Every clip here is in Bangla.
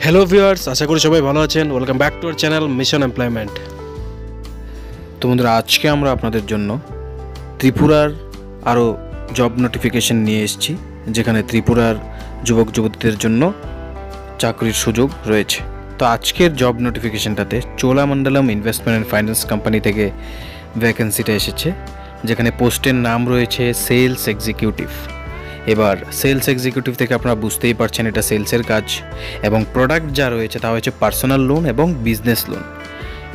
হ্যালো ভিউয়ার্স, আশা করি সবাই ভালো আছেন। Welcome back to our channel mission employment. তো বন্ধুরা, আজকে আমরা আপনাদের জন্য ত্রিপুরার আরও জব নোটিফিকেশন নিয়ে এসেছি, যেখানে ত্রিপুরার যুবক যুবতীদের জন্য চাকরির সুযোগ রয়েছে। তো আজকের জব নোটিফিকেশনটাতে Cholamandalam investment and finance company থেকে ভ্যাকেন্সিটা এসেছে, যেখানে পোস্টের নাম রয়েছে সেলস এক্সিকিউটিভ। এবার সেলস এক্সিকিউটিভ থেকে আপনারা বুঝতেই পারছেন এটা সেলসের কাজ, এবং প্রোডাক্ট যা রয়েছে তা হচ্ছে পার্সোনাল লোন এবং বিজনেস লোন।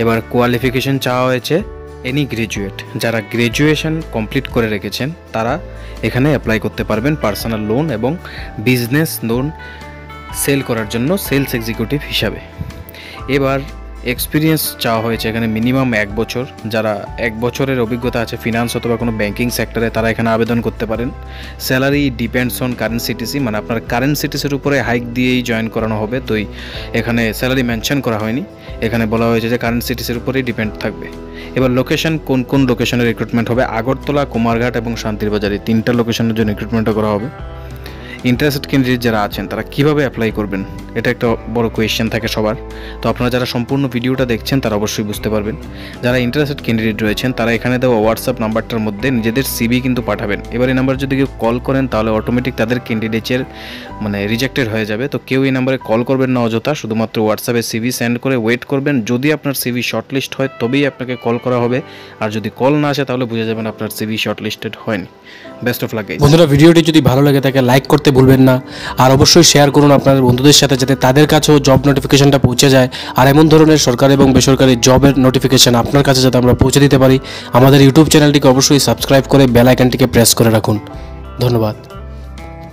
এবার কোয়ালিফিকেশন চাওয়া হয়েছে এনি গ্র্যাজুয়েট, যারা গ্র্যাজুয়েশন কমপ্লিট করে রেখেছেন তারা এখানে অ্যাপ্লাই করতে পারবেন পার্সোনাল লোন এবং বিজনেস লোন সেল করার জন্য সেলস এক্সিকিউটিভ হিসাবে। এবার এক্সপিরিয়েন্স চাওয়া হয়েছে এখানে মিনিমাম 1 বছর। যারা 1 বছরের অভিজ্ঞতা আছে ফিনান্স অথবা কোনো ব্যাংকিং সেক্টরে, তারা এখানে আবেদন করতে পারেন। Salary depends on current CTC, মানে আপনার কারেন্ট সিটিসির উপরে হাইক দিয়েই জয়েন করানো হবে। তো এখানে স্যালারি মেনশন করা হয়নি, এখানে বলা হয়েছে যে কারেন্ট সিটিসির উপরেই ডিপেন্ড থাকবে। এবার লোকেশন, কোন কোন লোকেশনে রিক্রুটমেন্ট হবে? আগরতলা, কুমারঘাট এবং শান্তিরবাজার, এই 3টা লোকেশনের জন্য রিক্রুটমেন্টও করা হবে। ইন্টারেস্টেড ক্যান্ডিডেট যারা আছেন তারা কীভাবে অ্যাপ্লাই করবেন, এটা একটা বড় কোয়েশ্চেন থাকে সবার। তো আপনারা যারা সম্পূর্ণ ভিডিওটা দেখছেন তারা অবশ্যই বুঝতে পারবেন। যারা ইন্টারেস্টেড ক্যান্ডিডেট রয়েছেন তারা এখানে দেওয়া হোয়াটসঅ্যাপ নাম্বারটার মধ্যে নিজেদের সিভি কিন্তু পাঠাবেন। এবার এই নাম্বার যদি কেউ কল করেন তাহলে অটোমেটিক তাদের ক্যান্ডিডেটের রিজেক্টেড হয়ে যাবে। তো কেউ এই নাম্বারে কল করবেন না অযথা, শুধুমাত্র হোয়াটসঅ্যাপে সিভি সেন্ড করে ওয়েট করবেন। যদি আপনার সিভি শর্টলিস্ট হয় তবেই আপনাকে কল করা হবে, আর যদি কল না আসে তাহলে বুঝে যাবেন আপনার সিভি শর্টলিস্টেড হয়নি। Best of luck guys. বন্ধুরা, ভিডিওটি যদি ভালো লাগে থাকে লাইক করতে ভুলবেন না, আর অবশ্যই শেয়ার করুন আপনাদের বন্ধুদের সাথে, যাতে তাদের কাছেও জব নোটিফিকেশনটা পৌঁছে যায়। আর এমন ধরনের সরকারি এবং বেসরকারি জবের নোটিফিকেশন আপনার কাছে যাতে আমরা পৌঁছে দিতে পারি, আমাদের ইউটিউব চ্যানেলটিকে অবশ্যই সাবস্ক্রাইব করে বেল আইকনটিকে প্রেস করে রাখুন। ধন্যবাদ।